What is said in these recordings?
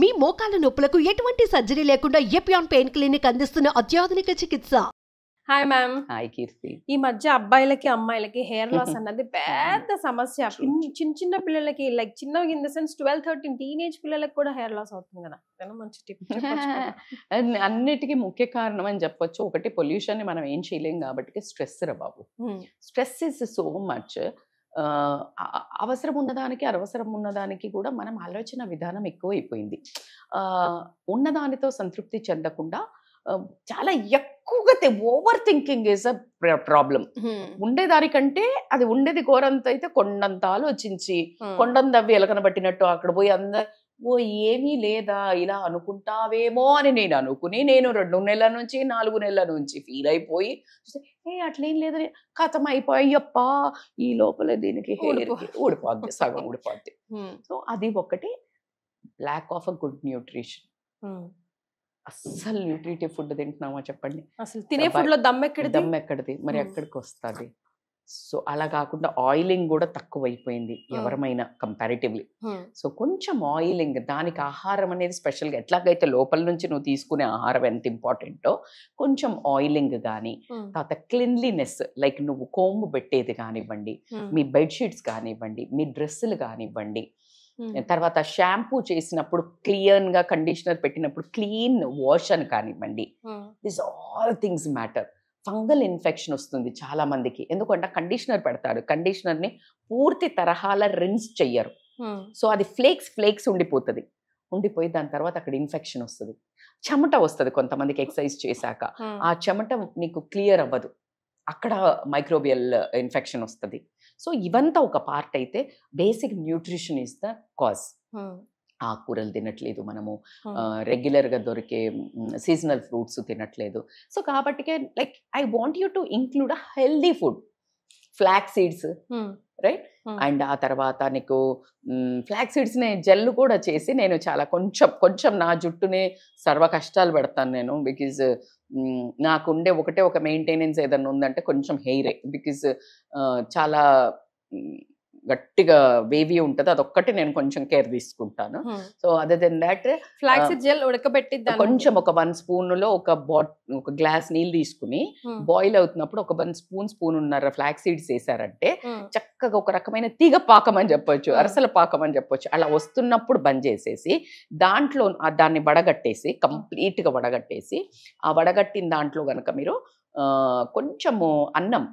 మీ మోకాల నొప్పులకు ఎటువంటి సర్జరీ లేకుండా ఎపియాన్ పెయిన్ క్లినిక్ అందిస్తున్న అత్యాధునిక చికిత్స. Hi ma'am. హాయ్ కీర్తి. ఈ మధ్య అబ్బాయిలకి అమ్మాయిలకి హెయిర్ లాస్ అన్నది పెద్ద సమస్య. చిన్న చిన్న పిల్లలకి లైక్ చిన్న ఇన్ ద సెన్స్ 12-13 టీనేజ్ పిల్లలకి కూడా హెయిర్ లాస్ అవుతుంది కదా. మంచి టిప్ అన్నిటికీ ముఖ్య కారణం అని చెప్పొచ్చు. ఒకటి పొల్యూషన్ ని మనం ఏం చేయలేం కాబట్టి స్ట్రెస్ రా బాబు. Stress is so much. అవసరం ఉన్నదానికి అనవసరం ఉన్నదానికి కూడా మనం ఆలోచన విధానం ఎక్కువైపోయింది. ఉన్నదానితో సంతృప్తి చెందకుండా చాలా ఎక్కువగా over thinking is a problem. ఉండేదానికంటే అది ఉండేది ఘోరంత అయితే కొండంత ఆలోచించి కొండంత దవ్వి ఎలకన పట్టినట్టు అక్కడ పోయి ఓ ఏమీ లేదా ఇలా అనుకుంటావేమో అని నేను అనుకుని నేను 2 నెలల నుంచి 4 నెలల నుంచి ఫీల్ అయిపోయి అట్లేం లేదని కథం అయిపోయప్ప ఈ లోపల దీనికి ఊడిపోద్ది, సగం ఊడిపోద్ది. సో అది ఒకటి. Lack of a good nutrition. అస్సలు న్యూట్రిటివ్ ఫుడ్ తింటున్నామా చెప్పండి? అసలు తినే ఫుడ్ లో దమ్మెక్కడిది మరి ఎక్కడికి వస్తుంది? సో అలా కాకుండా ఆయిలింగ్ కూడా తక్కువైపోయింది ఎవరమైనా కంపారిటివ్లీ. సో కొంచెం ఆయిలింగ్, దానికి ఆహారం అనేది స్పెషల్గా ఎట్లాగైతే లోపల నుంచి నువ్వు తీసుకునే ఆహారం ఎంత ఇంపార్టెంటో కొంచెం ఆయిలింగ్ కానీ, తర్వాత క్లీన్లీనెస్ లైక్ నువ్వు కోంబు పెట్టేది కానివ్వండి, మీ బెడ్షీట్స్ కానివ్వండి, మీ డ్రెస్సులు కానివ్వండి, తర్వాత షాంపూ చేసినప్పుడు క్లియర్గా కండిషనర్ పెట్టినప్పుడు క్లీన్ వాష్ అని కానివ్వండి. This all things matter. Fungal infection వస్తుంది చాలా మందికి, ఎందుకంటే కండిషనర్ పెడతాడు, కండిషనర్ని పూర్తి తరహాల రిన్స్ చెయ్యరు. సో అది ఫ్లేక్స్ ఉండిపోయి దాని తర్వాత అక్కడ ఇన్ఫెక్షన్ వస్తుంది, చెమట వస్తుంది కొంతమందికి ఎక్సర్సైజ్ చేశాక. ఆ చెమట నీకు క్లియర్ అవ్వదు, అక్కడ మైక్రోబియల్ ఇన్ఫెక్షన్ వస్తుంది. సో ఇవంతా ఒక పార్ట్ అయితే basic nutrition is the cause. ఆకుకూరలు తినట్లేదు మనము, రెగ్యులర్గా దొరికే సీజనల్ ఫ్రూట్స్ తినట్లేదు. సో కాబట్టి like I want you to include a healthy food. Flax seeds right, and ఆ తర్వాత నీకు ఫ్లాక్ సీడ్స్ని జెల్ కూడా చేసి నేను చాలా కొంచెం నా జుట్టుని సర్వ కష్టాలు పెడతాను నేను. బికాజ్ నాకుండే ఒక మెయింటెనెన్స్ ఏదన్నా ఉందంటే కొంచెం హెయిరే. బికాజ్ చాలా గట్టిగా వేవీ ఉంటుంది, అదొక్కటి నేను కొంచెం కేర్ తీసుకుంటాను. So other than that flax gel ఉడకబెట్టి కొంచెం ఒక 1 స్పూన్లో ఒక గ్లాస్ నీళ్ళు తీసుకుని బాయిల్ అవుతున్నప్పుడు ఒక 1 స్పూన్ ఫ్లాక్స్ సీడ్స్ వేసారంటే చక్కగా ఒక రకమైన తీగ పాకం అని చెప్పొచ్చు, అరసల పాకం అని చెప్పొచ్చు. అలా వస్తున్నప్పుడు బంద్ చేసేసి దాంట్లో దాన్ని వడగట్టేసి కంప్లీట్గా వడగట్టేసి, ఆ వడగట్టిన దాంట్లో కనుక మీరు కొంచెము అన్నం,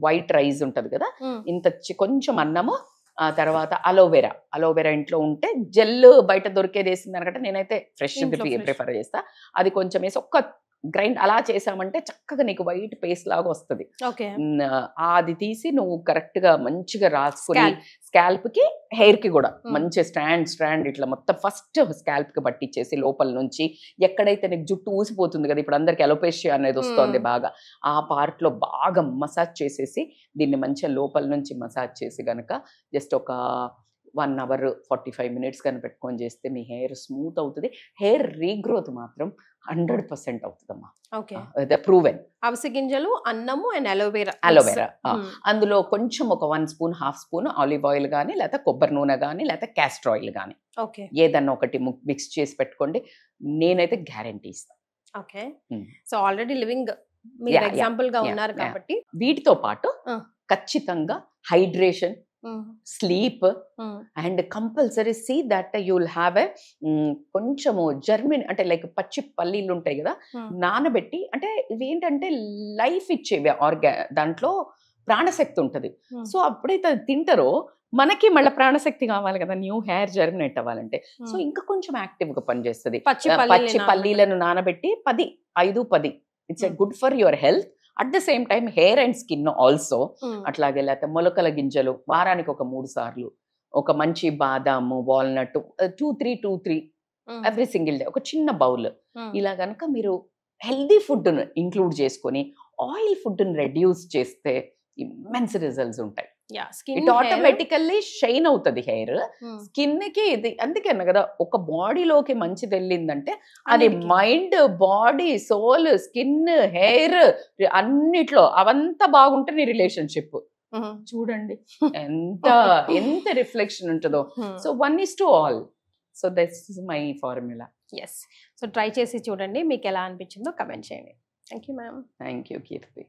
వైట్ రైస్ ఉంటది కదా, ఇంత కొంచెం అన్నము, ఆ తర్వాత అలోవెరా ఇంట్లో ఉంటే జెల్ బయట దొరికేది వేసింది అనకంటే నేనైతే ఫ్రెష్ ప్రిఫర్ చేస్తా. అది కొంచెం వేసి ఒక్క గ్రైండ్ అలా చేసామంటే చక్కగా నీకు వైట్ పేస్ట్ లాగా వస్తుంది. అది తీసి నువ్వు కరెక్ట్ గా మంచిగా రాసుకుని స్కాల్ప్ కి హెయిర్ కి కూడా మంచి స్ట్రాండ్ ఇట్లా మొత్తం ఫస్ట్ స్కాల్ప్ కి పట్టించేసి లోపల నుంచి ఎక్కడైతే నీకు జుట్టు ఊసిపోతుంది కదా, ఇప్పుడు అందరికి అలోపేషియా అనేది వస్తుంది బాగా, ఆ పార్ట్ లో బాగా మసాజ్ చేసేసి దీన్ని మంచిగా లోపల నుంచి మసాజ్ చేసి గనక జస్ట్ ఒక 1 hour 45 minutes కానీ పెట్టుకొని చేస్తే మీ హెయిర్ స్మూత్ అవుతుంది. హెయిర్ రీగ్రోత్ మాత్రం 100% అవుతుందమ్మా. ప్రూవెన్. అవిసె గింజలు, అన్నము అండ్ అలోవెరా. అందులో కొంచెం ఒక 1 స్పూన్ 1/2 స్పూన్ ఆలివ్ ఆయిల్ కానీ, లేకపోతే కొబ్బరి నూనె కానీ, లేకపోతే క్యాస్టర్ ఆయిల్ కానీ, ఏదన్నా ఒకటి మిక్స్ చేసి పెట్టుకోండి. నేనైతే గ్యారంటీ ఇస్తాను. ఓకే. సో ఆల్రెడీ లివింగ్ మీరు ఎగ్జాంపుల్ గా ఉన్నారు కాబట్టి వీటితో పాటు ఖచ్చితంగా hydration, sleep and compulsory see that you will have a కొంచెము జర్మిన్ అంటే లైక్ పచ్చి పల్లీలు ఉంటాయి కదా, నానబెట్టి, అంటే ఇవి ఏంటంటే లైఫ్ ఇచ్చేవి, దాంట్లో ప్రాణశక్తి ఉంటుంది. సో అప్పుడైతే అది తింటారో మనకి మళ్ళీ ప్రాణశక్తి కావాలి కదా న్యూ హెయిర్ జర్మినేట్ అవ్వాలంటే. సో ఇంకా కొంచెం యాక్టివ్ గా పనిచేస్తుంది. పచ్చి పల్లీలను నానబెట్టి 5-10 it's good for your health. At the same time hair and skin also. అట్లాగే లేకపోతే మొలకల గింజలు వారానికి ఒక 3 సార్లు, ఒక మంచి బాదాము, వాల్నట్ 2-3 ఎవ్రీ సింగిల్ డే, ఒక చిన్న బౌల్. ఇలా కనుక మీరు హెల్దీ ఫుడ్ ఇంక్లూడ్ చేసుకొని ఆయిల్ ఫుడ్ రెడ్యూస్ చేస్తే ఇమ్మెన్స్ రిజల్ట్స్ ఉంటాయి. ఇట్ ఆటోమేటికల్లీ షైన్ అవుతుంది హెయిర్, స్కిన్ కి. ఇది అందుకేనా కదా ఒక బాడీలోకి మంచిది వెళ్ళిందంటే అది mind, body, soul, skin, hair అన్నిట్లో అవంతా బాగుంటే నీ రిలేషన్షిప్ చూడండి ఎంత రిఫ్లెక్షన్ ఉంటుందో. So 1:all. So this is my formula. Yes. So try చేసి చూడండి, మీకు ఎలా అనిపించిందో కమెంట్ చేయండి. Thank you ma'am. Thank you Keerthi.